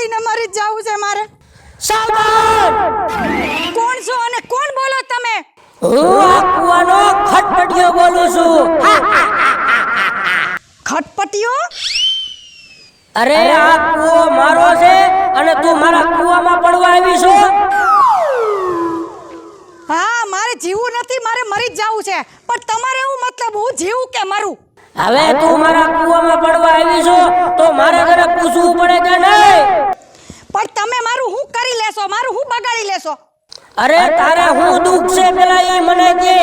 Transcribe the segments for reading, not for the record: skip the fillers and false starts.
દોડીને મરી જ જાવું છે મારે. સાવધાન! કોણ છો અને કોણ બોલો તમે? હું આ કુવાનો ખટપટિયો બોલું છું. ખટપટીઓ? અરે આ કુવો મારો છે અને તું મારા કુવામાં પડવા આવી છો? હા, મારે જીવવું નથી, મારે મરી જ જાવું છે. પણ તમારે એવું મતલબ હું જીવું કે મરું? હવે તું મારા કુવામાં પડવા આવી છો તો મારે તને પૂછવું પડે કે નહીં? પણ તમે મારું હું કરી લેશો? મારું હું બગાડી લેશો? અરે તારે હું દુઃખ છે પેલા એ મને કે.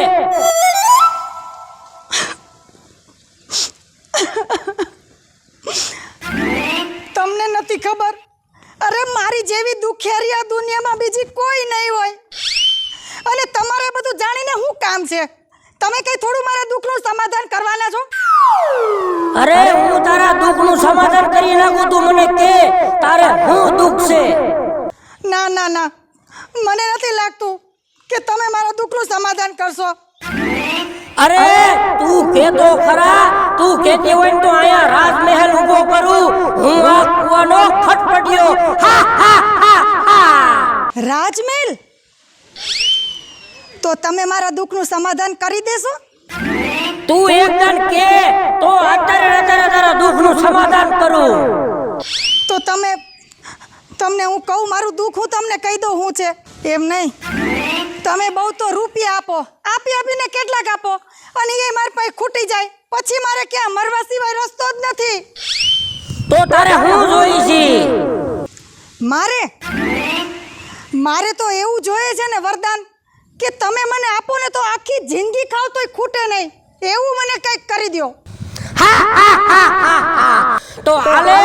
તમને નથી ખબર? અરે મારી જેવી દુખિયારી આ દુનિયામાં બીજી કોઈ નહીં હોય. અને તમારે બધું જાણીને શું કામ છે? તમે કઈ થોડું મારા દુઃખનું સમાધાન કરવાના છો? અરે હું તારા દુઃખનું સમાધાન કરી નાખું, તું મને કે તારે હું દુઃખ છે? ના ના ના, મને નથી લાગતું કે તમે મારા દુઃખનું સમાધાન કરશો. અરે તું કેતો ખરા, તું કેતી હોય તો અહીંયા રાજમહેલ ઊભો કરું, હું આ કુવાનો ખટપટિયો. હા હા હા હા. રાજમહેલ? તો તમે મારા દુઃખનું સમાધાન કરી દેશો? તું એકદમ કે તો અત્યારે તારા દુઃખનું સમાધાન કરું. તો તમને હું કહું મારું દુઃખ, હું તમને કહી દઉં હું છે. એમ નહીં, તમે બહુ તો રૂપિયા આપીને કેટલાક આપો અને એ મારી પાસે ખૂટી જાય, પછી મારે ક્યાં મરવા સિવાય રસ્તો જ નથી. તો તારે હું જોઈ છે? મારે તો એવું જોઈએ છે ને વરદાન, કે તમે મને આપો ને તો આખી જિંદગી ખાવ તોય ખૂટે નહીં, એવું મને કંઈક કરી દો. તો હાલે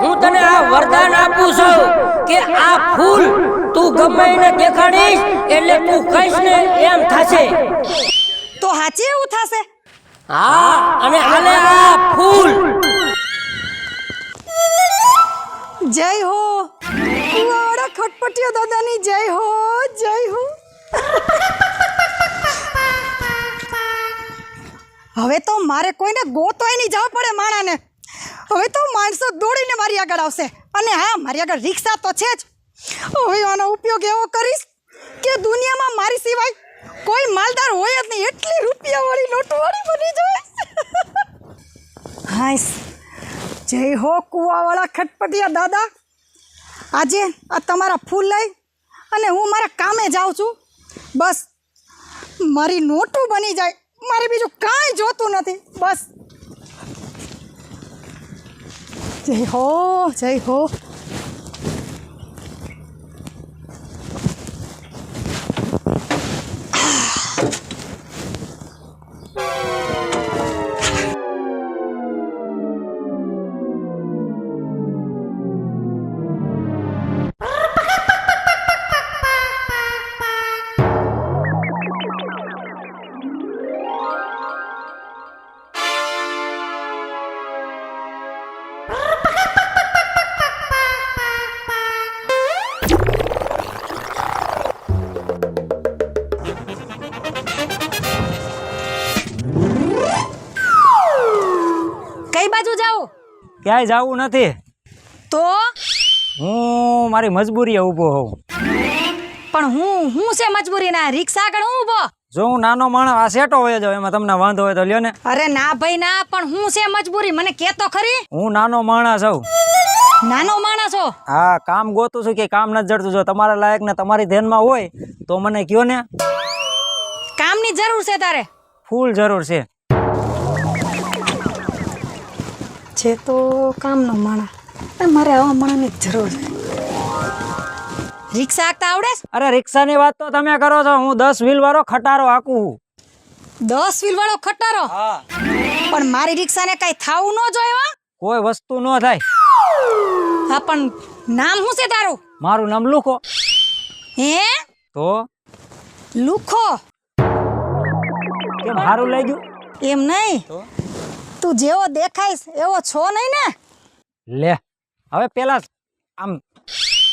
હું તને આ વરદાન આપું છું કે આ ફૂલ તું ગમે એને દેખાડીશ એટલે તું કહીશ ને એમ થશે. તો હાચે એવું થશે? હા, અને હાલે આ ફૂલ. જય હો કુવાવાળા ખટપટિયો દાદાની, જય હો જય હો. હવે તો મારે કોઈને ગોતવાય નહીં જવું પડે માણાને. હવે તો માણસો દોડીને મારી આગળ આવશે. અને હા, મારી આગળ રિક્ષા તો છે જ. હવે આનો ઉપયોગ એવો કરીશ કે દુનિયામાં મારી સિવાય કોઈ માલદાર હોય જ નહીં, એટલી રૂપિયાવાળી નોટવાળી બની જાય. હાઈસ, જય હો કુવાવાળા ખટપટિયા દાદા. આજે આ તમારા ફૂલ લઈ અને હું મારા કામે જાઉં છું. બસ મારી નોટું બની જાય, મારે બીજું કાંઈ જોતું નથી. બસ જય હો જય હો. કઈ બાજુ જાઓ? ક્યાંય જવું નથી. તો હું મારી મજબૂરીએ ઊભો હોઉં. પણ હું છે મજબૂરી ના? રિક્ષા આગળ હું ઊભો? જો હું નાનો માણસ આ સેટો હોય જાવ, એમાં તમને વાંધો હોય તો લ્યો ને. અરે ના ભાઈ ના, પણ હું છે મજબૂરી, મને કહેતો ખરી. હું નાનો માણસ છું. નાનો માણસ છો? હા, કામ ગોતું છું કે કામ નથી જડતું. જો તમારા લાયક ને તમારી ધ્યાનમાં હોય તો મને કયો ને. કામની જરૂર છે તારે? ફૂલ જરૂર છે. છે તો કામનો માણા, મારે આવા માણાની જરૂર છે. રિક્ષા હાંકતા આવડે? અરે રિક્ષાની વાત તો તમે કરો છો, હું 10 વ્હીલ વાળો ખટારો હાંકું. 10 વ્હીલ વાળો ખટારો? હા. પણ મારી રિક્ષાને કઈ થાવું ન જોઈએ. કોઈ વસ્તુ ન થાય. હા, પણ નામ શું છે તારું? મારું નામ લુખો. હે? તો લુખો? કેમ સારું લાગ્યું? એમ નહીં, તું જેવો દેખાઈશ એવો છો નહીં ને. લે, હવે પેલા આમ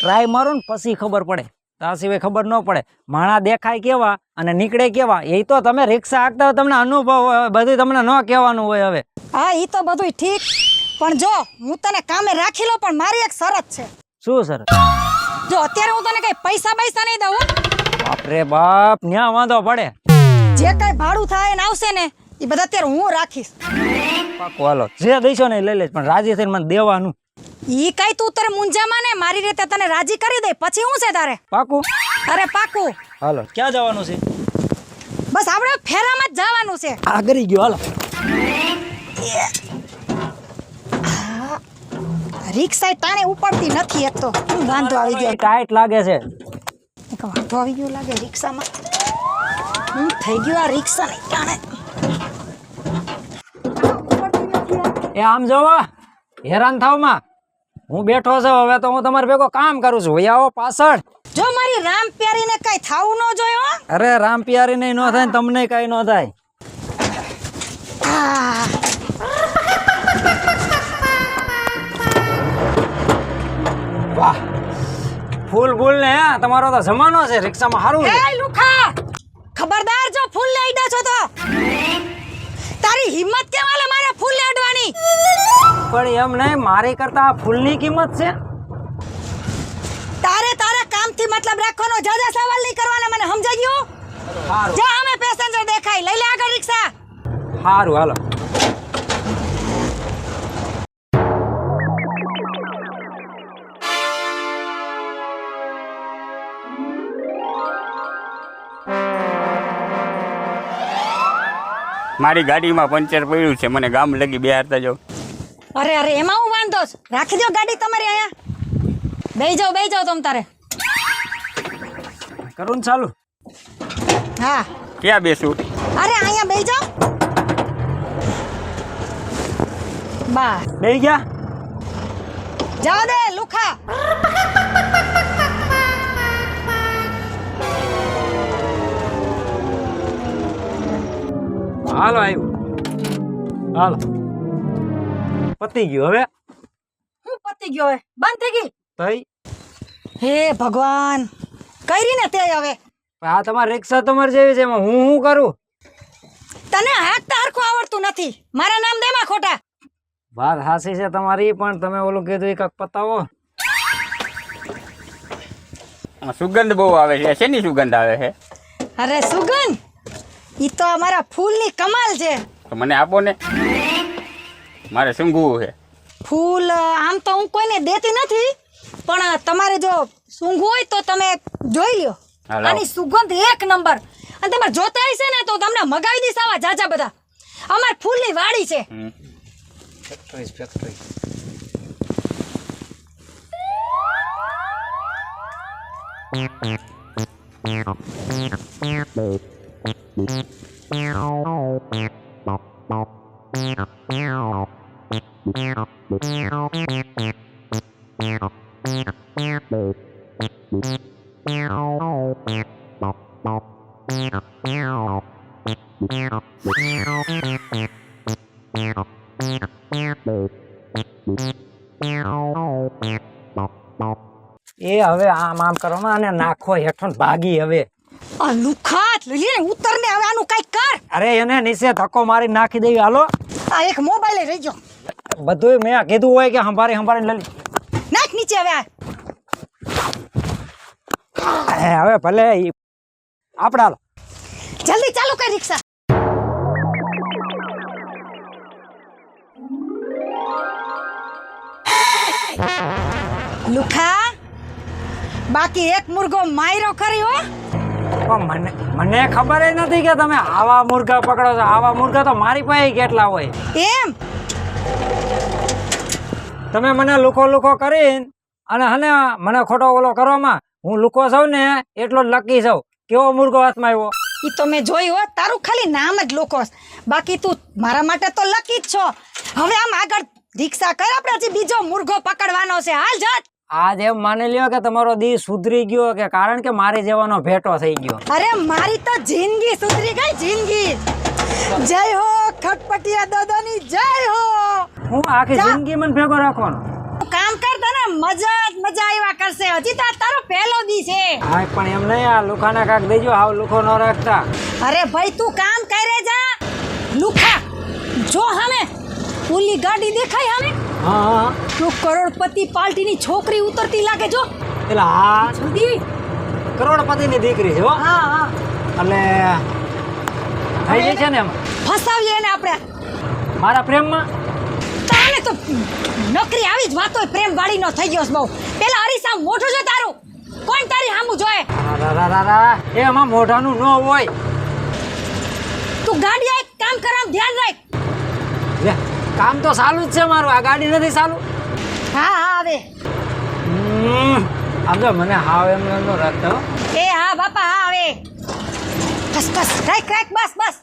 ટ્રાય મારો ને પછી ખબર પડે, ત્યાં સિવાય ખબર ન પડે. માણા દેખાય કેવા અને નીકળે કેવા એ તો તમે રિક્ષા હાંકતા હોય તમને અનુભવ હોય, બધું તમને ન કહેવાનું હોય. હવે હા, એ તો બધું ઠીક, પણ જો હું તને કામે રાખી લો, પણ મારી એક શરત છે. શું સર? જો અત્યારે હું તને કઈ પૈસા નહીં દઉં હો. બાપરે બાપ, ન્યા વાંધો પડે. જે કઈ ભાડું થાય ને આવશે ને એ બધા અત્યારે હું રાખીશ. પાકું હાલો, જે દઈશો ને એ લઈ લઈશ, પણ રાજી થઈને મને દેવાનું. ઈ કઈ તું તારે મુંજામાં ને મારી રીતે તને રાજી કરી દે પછી હું છે તારે. પાકું? અરે પાકું. હાલો, ક્યાં જવાનું છે? બસ આપણે ફેરામાં જ જવાનું છે. આ કરી ગયો, હાલો. રિક્ષા તાણે ઉપડતી નથી એક તો શું વાંધો આવી ગયો. ટાઈટ લાગે છે. એક વાંધો આવી ગયો લાગે રિક્ષામાં. હું થઈ ગયું આ રિક્ષા ને તાણે. એ આમ જોવો, હેરાન થાવ માં. હું બેઠો છું, હવે તો હું તમારે ભેગો કામ કરું છું. ભાઈ આવો પાછળ. જો મારી રામ પ્યારીને કઈ થાવું ન જોઈએ હો. અરે રામ પિયારી નહીં નો થાય ને તમને કઈ નો થાય. આ, વાહ, ફૂલ ફૂલ ને હે, તમારો તો જમાનો છે. રિક્ષામાં સારું છે. એ લુખા ખબરદાર જો ફૂલ લઈ આડ્યો છો તો તારી હિંમત કેમ આલે મારે ફૂલ લઈ આડવાની. પણ એમ નહીં, મારી કરતા આ ફૂલની કિંમત છે. તારે તારા કામથી મતલબ રાખવાનો, જાજા સવાલ નહીં કરવાના, મને સમજાઈ ગયું. સારું જા અમે પેસેન્જર દેખાય લઈ લે આગળ રિક્ષા. સારું, હાલો. મારી ગાડીમાં પંચર પડ્યું છે, મને ગામ લગી બેહારતા જાઓ. અરે અરે એમાં હું વાંધો છે? રાખી દો ગાડી તમારી અહીંયા. બેહી જાઓ તમ તારે. કરું ને ચાલુ? હા ક્યાં બેસું? અરે અહીંયા બેહી જાઓ. બસ બેહી ગયા? જાઓ દે લુખા. હાલો, આવ્યું. હાલો, પતી ગયું. હવે હું પતી ગયો હવે બંધ થઈ ગઈ. તઈ હે ભગવાન કરી ને તે હવે. આ તમારી રિક્ષા તમારી જેવી છે, એમાં હું કરું? તને હાથ હરખું આવડતું નથી. મારા નામ દેમાં ખોટા. વાત હાસી છે તમારી, પણ તમે ઓલું કીધું એ કાંઈક પતાવો. આ સુગંધ બહુ આવે છે. શેની સુગંધ આવે છે? અરે સુગંધ ઈ તો અમારા ફૂલની કમાલ છે. તો મને આપો ને, મારે સૂંઘવું છે. ફૂલ આમ તો હું કોઈને દેતી નથી, પણ તમારે જો સૂંઘવું હોય તો તમે જોઈ લ્યો. હાલો. આની સુગંધ એક નંબર. અને તમારે જોતા હશે ને તો તમને મગાવી દઈશ આવા જાજા બધા. અમાર ફૂલની વાડી છે. ફેક્ટરી. એ હવે આમ કરવામાં અને નાખો હેઠો ને ભાગી. હવે આ લુખાત લઈ લે ઉતર ને હવે આનું કઈક કર. અરે એને નીચે ધક્કો મારી નાખી દેવી. હાલો, આ એક મોબાઈલ રહી ગયો. બધું મેં કીધું હોય કે સંભાળીને લઈ નાખ નીચે હવે. હવે ભલે આપણે હાલો. જલ્દી ચાલુ કર રિક્ષા. લુખા બાકી એક મુર્ગો માયરો ખરી હો. પણ મને ખબર જ નથી કે તમે આવા મુર્ગા પકડો છો. આવા મુર્ગા તો મારી પાસે કેટલા હોય. એમ તમે મને લુખો કરીને અને હને મને ખોટો ઓલો કરવામાં હું લુખો છું ને એટલો જ લકી છું. કેવો મુર્ગો હાથમાં આવ્યો. ઈ તો મેં જોયું હો. તારું ખાલી નામ જ લોકોસ, બાકી તું મારા માટે તો લકી જ છો. હવે આમ આગળ રિક્ષા કર, આપણે હજી બીજો મુર્ગો પકડવાનો છે. હાલ જાત. આજ એમ માની લ્યો કે તમારો દી સુધરી ગયો, કે કારણ કે મારી જેવાનો ભેટો થઈ ગયો. અરે મારી તો જિંદગી સુધરી ગઈ, જિંદગી. જય હો ખટપટિયા દાદાની જય હો. હું આખી જિંદગી મને ભેગો રાખવાનો. કામ કર, તને મજા આવ્યા કરશે. હજી તો તારો પહેલો દી છે. હા પણ એમ નહીં, આ લુખાને કાક દેજો. હાવ લુખો ન રાખતા. અરે ભાઈ તું કામ કરે જા. લુખા જો હમે ઓલી ગાડી દેખાય હમે હા હા તું કરોડપતિ પાર્ટીની છોકરી ઉતરતી લાગે જો. એટલે હા જલ્દી. કરોડપતિની દીકરી છે હો. હા હા એટલે થઈ ગઈ છે ને એમ ફસાવીએ ને આપણે. મારા પ્રેમમાં. તાને તો નકરી આવી જ વાતો પ્રેમ વાળી નો થઈ ગયો છે બહુ. પેલા અરીસા મોઢું જો તારું. કોણ તારી સામું જોએ? એમાં મોઢાનું ન હોય. તું ગાડી એક કામ કરવામાં ધ્યાન રાખ. લે, કામ તો ચાલુ જ છે મારું. આ ગાડી નથી ચાલુ. હા હા હવે. આમ તો મને હાવ એમ ન રાખતો હો. એ હા બાપા હા હવે. બસ બસ રાખ રાખ બસ બસ.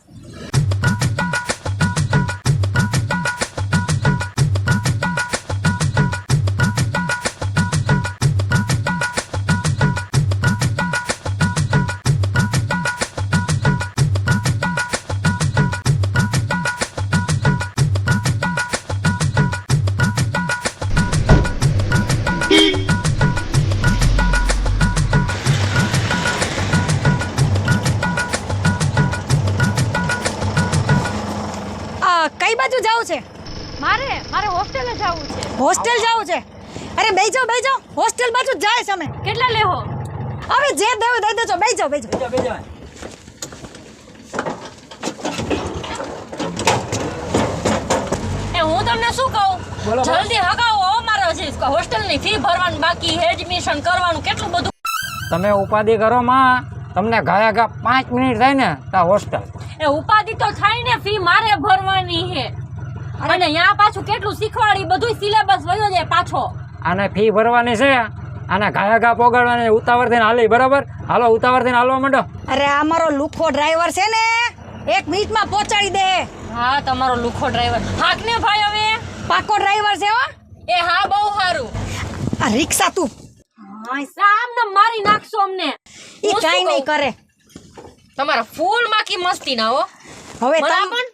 કઈ બાજુ જાવું છે? મારે હોસ્ટેલે જવું છે. હોસ્ટેલ જાવું છે? અરે બેસજો બેસજો. હોસ્ટેલ બાજુ જ જાય છે અમે. કેટલા લેવો? હવે જે દેવું દઈ દેજો. બેસજો બેસજો. એ હું તમને શું કહું? બોલો. જલ્દી હગાવો હો, મારે હજી હોસ્ટેલની ફી ભરવાનું બાકી, એડમિશન કરવાનું કેટલું બધું. તમે ઉપાધિ કરો માં. તમને ગયા ગયા 5 મિનિટ થાય ને તા હોસ્ટેલ. એ ઉપાધિ તો થાય ને, ફી મારે ભરવાની છે. અને અહીંયા પાછું કેટલું શીખવાડી, બધું સિલેબસ વયો જાય પાછો. આને ફી ભરવાની છે. આને ગયા ગા પોગાડવાની. ઉતાવળ થઈને હાલી. બરાબર? હાલો ઉતાવળ થઈને હાલવા માંડો. અરે આ મારો લુખો ડ્રાઈવર છે ને 1 મિનિટમાં પહોંચાડી દે. હા, તમારો લુખો ડ્રાઈવર. હાક ને ભાઈ હવે. પાકો ડ્રાઈવર છે હો. એ હા, બહુ સારું. આ રિક્ષા તું સામને મારી નાખશો અમને. ઈ હું શું કાઈ નહીં કહું? કરે. તમારા ફૂલ માકી મસ્તી ના હો. હવે બરાબર?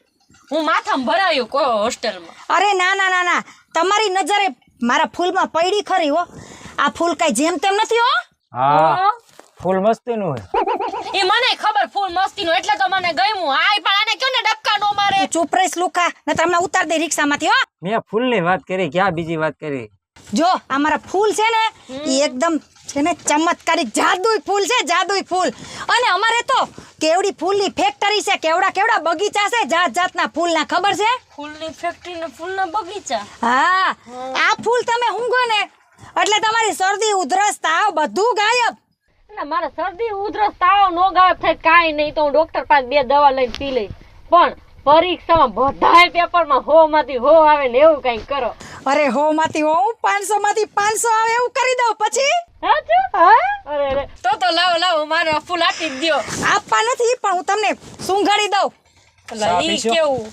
હું માથામાં ભરાયું કોઈ હોસ્ટેલમાં. અરે ના ના ના ના તમારી નજરે મારા ફૂલમાં પડી ખરી હો. આ ફૂલ કઈ જેમ તેમ નથી હો. હા, ફૂલ મસ્તીનું હોય. એ મને ખબર ફૂલ મસ્તીનો, એટલે તો મને ગમ્યું. આય પણ આને ક્યો ને ડબકા નો મારે. તું ચૂપ રહીશ લુખા ને તમને ઉતાર દે રિક્ષામાંથી હો. મેં ફૂલની વાત કરી. ક્યાં બીજી વાત કરી? જો આ મારા ફૂલ છે ને ઈ એકદમ છે ને ચમત્કારિક જાદુઈ ફૂલ છે. જાદુઈ ફૂલ. અને અમારે તો કેવડી ફૂલની ફેક્ટરી છે. કેવડા કેવડા બગીચા છે જાત જાતના ફૂલના. ખબર છે? ફૂલની ફેક્ટરી ને ફૂલના બગીચા. હા આ ફૂલ તમે ઊંઘો ને એટલે તમારી શરદી ઉધરસ તાવ બધું ગાયબ. એટલે મારે શરદી ઉધરસ તાવ નો ગાયબ થાય કાઈ નહીં તો હું ડોક્ટર પાસે 2 દવા લઈને પી લઈશ. પણ પરીક્ષામાં બધાય પેપરમાં 100 માંથી 100 આવે ને એવું કઈ કરો. અરે 100 માંથી હું 500 માંથી 500 આવે એવું કરી દઉં પછી. સાચું? હા અરે અરે તો લાવો લાવો, મારે ફૂલ આપી જ દ્યો. આપવા નથી પણ હું તમને સુંઘાડી દઉં. એટલે ઈ કેવું?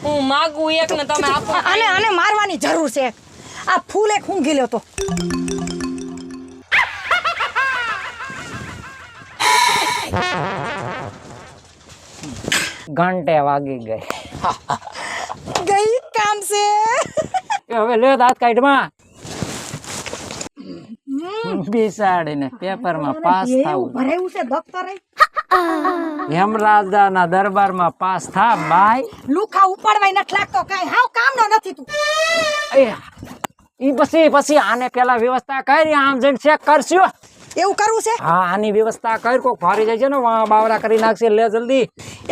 હું માગું એક ને તમે આપો. આને આને મારવાની જરૂર છે. આ ફૂલ એક ઊંઘી લ્યો તો. ઘંટે વાગી ગઈ. ગઈ કામ છે. એ હવે લે દાંત કાઢમાં. બિસાડીને પેપરમાં પાસ એવું થાવું. ભરાયું છે દફતર. હેમરાજાના દરબારમાં પાસ થા બાય. લુખા ઉપાડવાય નથી લાગતો કાઈ. હાવ કામનો નથી તું. ઈ પછી આને પેલા વ્યવસ્થા કરી. આમ જઈને ચેક કરશું. એવું કરવું છે? હા, આની વ્યવસ્થા કર. કોક ફારી જાય છે ને વાહ બાવરા કરી નાખશે. લે જલ્દી.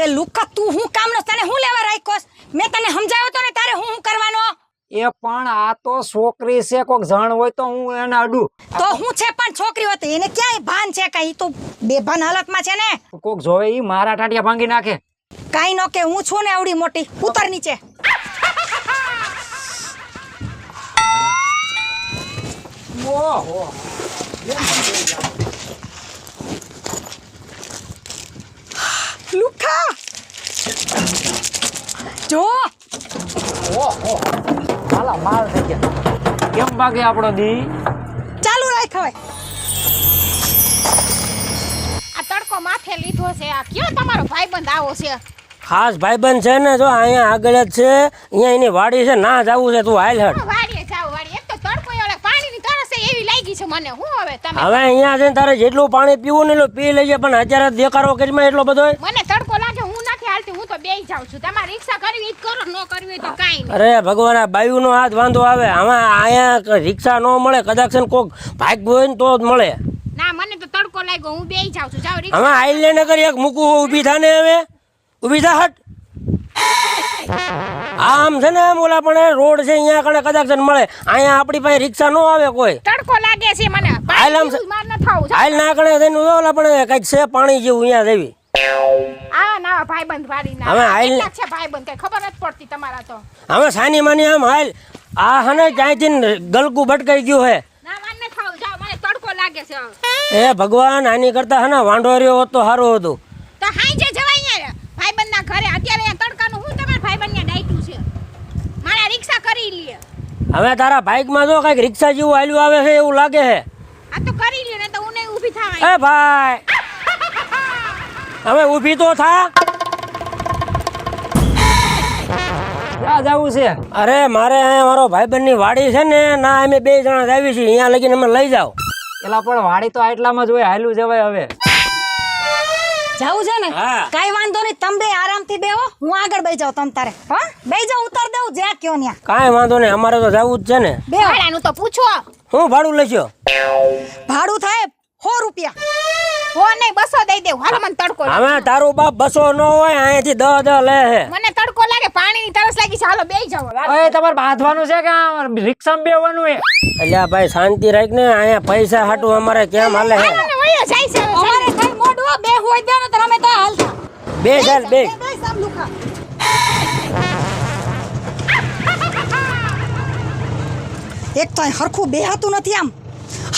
એ લુખા તું હું કામનો તને હું લેવા રાખ્યોસ? મેં તને સમજાવ્યો તો ને તારે હું કરવાનો. એ પણ આ તો છોકરી છે. કોક જણ હોય તો હું એને અડું. તો હું છે પણ છોકરી હતી એને ક્યાંય ભાન છે કાઈ? તો બેભાન હાલતમાં છે ને. કોક જોવે ઈ મારા ટાટિયા ભાંગી નાખે. કાઈ નો કે હું છું ને આવડી મોટી. ઉતર નીચે. ઓહો, લુખા જો ઓહો, હાલા માલ થઈ ગયા. કેમ ભાગે આપણો દી? ચાલુ રાખ હવે. આ તડકો માથે લીધો છે. આ કયો તમારો ભાઈબંધ આવો છે? ખાસ ભાઈબંધ છે ને, જો અહીંયા આગળ જ છે. અહીંયા એની વાડી છે. ના જવું છે તું હાલ હટ. વાડીએ જાવ વાડી. એક તો તડકો એવડે પાણીની તરસ છે એવી લાગી છે મને. હું હવે તમે હવે અહીંયા છે ને તારે જેટલું પાણી પીવું ને એટલું પી લેજે, પણ અત્યારે દેખાડો કરીમાં એટલો બધો મને તડકો લાગે હું નથી હાલતી. હું તો બેહી જાઉં. જાઉં છું. તમારે રિક્ષા કરવી ઈ જ કરો, ન કરવી હોય તો કાંઈ નહીં. અરે ભગવાન, આ બાયુનો હાથ વાંધો આવે. આમાં અહીંયા રિક્ષા ન મળે, કદાચ છે ને કોક ભાગ હોય ને તો જ મળે. ના, મને તો તડકો લાગ્યો, હું બેહી જાઉં છું. જાઓ રિક્ષા. આમાં આઈલેન્ડ કરી એક મૂકવું, ઊભી થાને હવે, ઊભી થા હટ. આમ છે ને ઓલા પણ રોડ છે અહીંયા કણે કદાચ છે ને મળે. અહીંયા આપણી પાસે રિક્ષા ન આવે કોઈ. તડકો લાગે છે મને. હાલ આમ છે. માર ન થાવું. હાલ ના કણે થઈને ઓલા પણ કઈક છે પાણી જેવું અહીંયા જેવી. આ ના ભાઈબંધ વાળી ના. હવે હાલ. કેટલાક છે ભાઈબંધ, કઈ ખબર જ પડતી તમારા તો. હવે સાની માની આમ હાલ. આ હને ક્યાંયથી ગલકું ભટકાઈ ગયું હે. ના, માર ન થાવું. જાઓ, મને તડકો લાગે છે. એ ભગવાન, આની કરતા હને વાંઢો રહ્યો હોત તો સારું હતું. તો હાંજે જવાય યાર ભાઈબંધના ઘરે. અત્યારે અહીંયા તડકાનું હું તમારા ભાઈબંધને ડાયટું છે. મારા રિક્ષા કરી લે. હવે તારા બાઇકમાં જો કઈક રિક્ષા જેવું હાલ્યું આવે છે એવું લાગે છે. આ તો કરી લે ને તો હું નહીં ઊભી થવાય. એ ભાઈ, હવે ઊભી તો થા. ક્યાં જવું છે? અરે મારે અહીંયા મારો ભાઈબંધની વાડી છે ને, ના અમે 2 જણા જ આવી છીએ. અહીંયા લગીને અમે લઈ જાઓ. પેલા પણ વાડી તો આટલામાં જ હોય, હાલ્યું જવાય હવે. જાવું છે ને? હા. કાઈ વાંધો નહીં, તમે બે આરામથી બેહો, હું આગળ બેહી જાઉં તમ તારે. હા, બેહી જાઉં, ઉતાર દઉં જ્યાં કયો ન્યા. કાંઈ વાંધો નહીં, અમારે તો જવું જ છે ને. બેહો. ભાડાનું તો પૂછો. હું ભાડું લેશો? ભાડું થાય 100 રૂપિયા. હો નહીં 200 દઈ દેવું. હાલો, મને તડકો લાગે. હવે તારું બાપ 200 ન હોય, અહીંયાથી 10 લે છે. મને તડકો લાગે, પાણીની તરસ લાગી છે. હાલો બેહી જાઓ. હવે તમારે બાંધવાનું છે કે રિક્ષામાં બેવાનું છે? એટલે ભાઈ શાંતિ રાખ ને, અહીંયા પૈસા હાટું અમારે કેમ હાલે છે? હાલો ને વયો જાય છે હવે. અમારે થાય મોઢું, બે હોય દે ને તો અમે તો હાલતા. બે ચાલ બે. બે સામ લુખા. એક તો અહીં હરખું બેહાતું નથી, આમ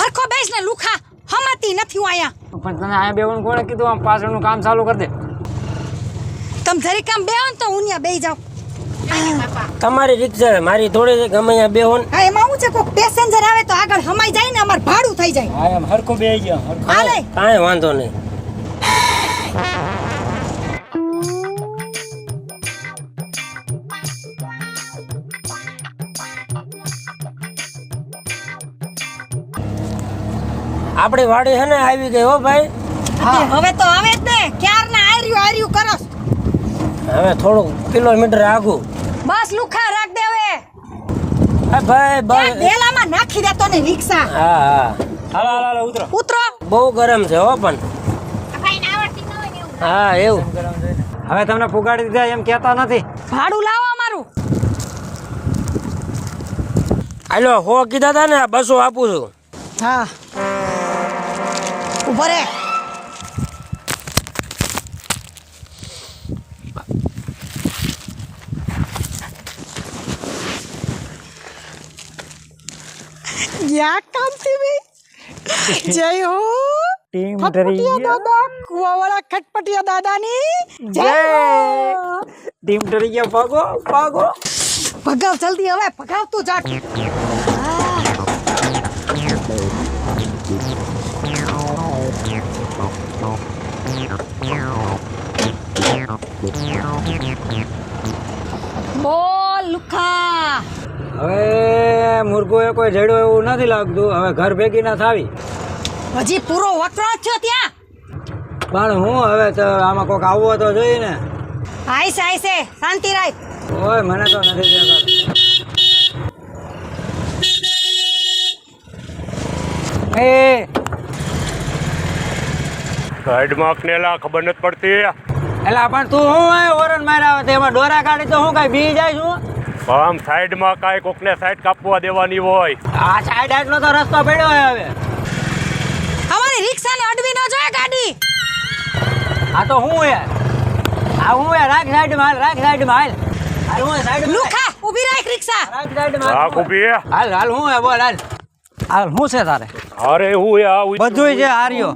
હરખો બેસ ને લુખા હમાતી નથી હું અહીંયા. પણ તને અહીંયા બેવાનું કોણે કીધું? આમ પાછળનું કામ ચાલુ કરી દે. તમે જરીક આમ બેહો ને તો હું ત્યાં બેહી જાઉં. તમારી રિક્ષા મારી થોડી છે, ગમે અહીંયા બેહો ને. હા, એમાં શું છે, કોઈક પેસેન્જર આવે તો આગળ હમાઈ જાય ને, અમાર ભાડું થઈ જાય. હા, એમ હરખું બેહી ગયો. હાલે. કાંઈ વાંધો નહીં. આપણી વાડી છે ને આવી ગઈ હો ભાઈ. હા, હવે તો આવે જ ને, ક્યારના આર્યું કરો. હવે થોડુંક કિલોમીટર આગું. બસ લુખા રાખ દે હવે. હા ભાઈ ત્યાં બસ. ડેલામાં નાખી દેતો ને રિક્ષા. હા હા, હાલો ઉતરો. ઉતરો. બહુ ગરમ છે હો પણ. ભાઈને આવડતી ન હોય ને એવું. હા એવું. હવે તમને ફુગાડી દીધા એમ કહેતા નથી. ભાડું લાવો અમારું. હાલો 100 કીધા હતા ને, 200 આપું છું. હા, ઉભો રે. યા કામથી ભાઈ જય હો. ટીમ ખટપટિયા દાદા, કુવાવાળા ખટપટિયા દાદાની જય હો. ટીમ ડરી ગયા. ભાગો ભાગો. ભગાવ જલ્દી, હવે ભગાવ તું જાટ. બોલ લુખા. હવે મુર્ગોએ કોઈ જડ્યો એવું નથી લાગતું. હવે ઘર ભેગી ના થાવી. હજી પૂરો વકરો થયો ત્યાં. પણ હું હવે તો આમાં કોક આવવો તો જોઈએ ને. આઈસે આઈસે, શાંતિ રાખ. ઓય મને તો નથી દેખાતું. એ સાઈડમાં કનેલા ખબર નથી પડતી. એલા પણ તું હું આયો ઓરન માર્યા આવે તેમાં ડોરા કાઢી તો હું કઈ બી જાય છું? આમ સાઈડમાં કાંઈ કોકને સાઈડ કાપવા દેવાની હોય. આ સાઈડ આટલો તો રસ્તો પડ્યો હોય હવે. અમારી રિક્ષાને અડવી ન જોઈએ ગાડી. આ તો હું યાર. આ હું યાર, રાખ સાઈડમાં હાલ, રાખ સાઈડમાં હાલ. હાલ હું સાઈડમાં લુખા ઊભી રાખ રિક્ષા. રાખ સાઈડમાં રાખ ઊભી. હાલ હાલ હું હે બોલ હાલ. હાલ હું છે તારે? અરે હું આ બધુંય છે આર્યો.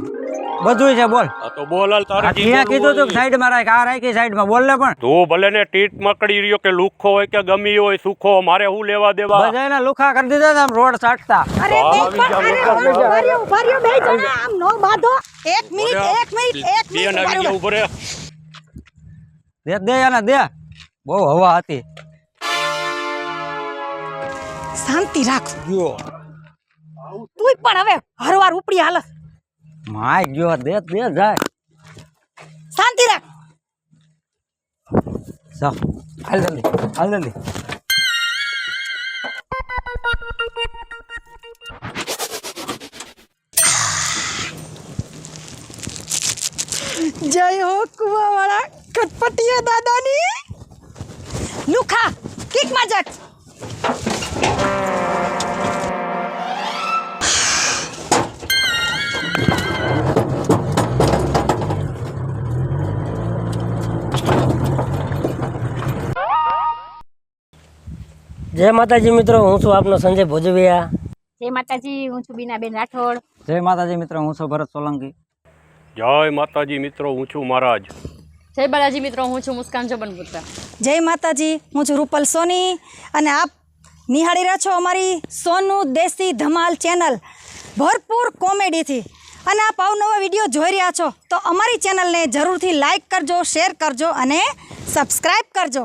બધુંય છે બોલ. આ તો બોલ હાલ તારે જી ત્યાં કીધું તું કરવું હોય. સાઈડમાં રાખ, આ રાખી સાઈડમાં બોલ ને પણ. તું ભલે ને ટીટ મકડી રહ્યો કે લુખો હોય કે ગમી હોય સુખો, મારે શું લેવા દેવા. બધાયના લુખા કરી દીધા તા આમ રોડ સાટતા. અરે બે આવી પણ, જાઓ, અરે લુખા. ઉભા રહ્યો બે જણા, આમ નો બાંધો. એક મિનિટ બે ના ઉભા રહ્યો. ઉભો રહે. દે દે એને દે. બહુ હવા હતી. શાંતિ રાખ. તુંય પણ હવે હરવાર ઉપડી હાલત. માય ગયો દે દે જાય. શાંતિ રાખ. જાઓ હાલ જલ્દી હાલ જલ્દી. જય હો કુવાવાળા ખટપટિયા દાદાની. લુખા કિક માર જટ. જય માતાજી મિત્રો, હું છું આપનો સંજય ભોજવિયા. જય માતાજી, હું છું બીનાબેન રાઠોડ. જય માતાજી મિત્રો, હું છું ભરત સોલંકી. જય માતાજી મિત્રો, હું છું મહારાજ. જય બાલાજી મિત્રો, હું છું મુસ્કાન જબનપુત્રા. જય માતાજી, હું છું રૂપલ સોની અને આપ નિહાળી રહ્યા છો અમારી સોનું દેશી ધમાલ ચેનલ ભરપૂર કોમેડીથી. અને આપ અવનવા વિડીયો જોઈ રહ્યા છો તો અમારી ચેનલને જરૂરથી લાઈક કરજો, શેર કરજો અને સબસ્ક્રાઈબ કરજો.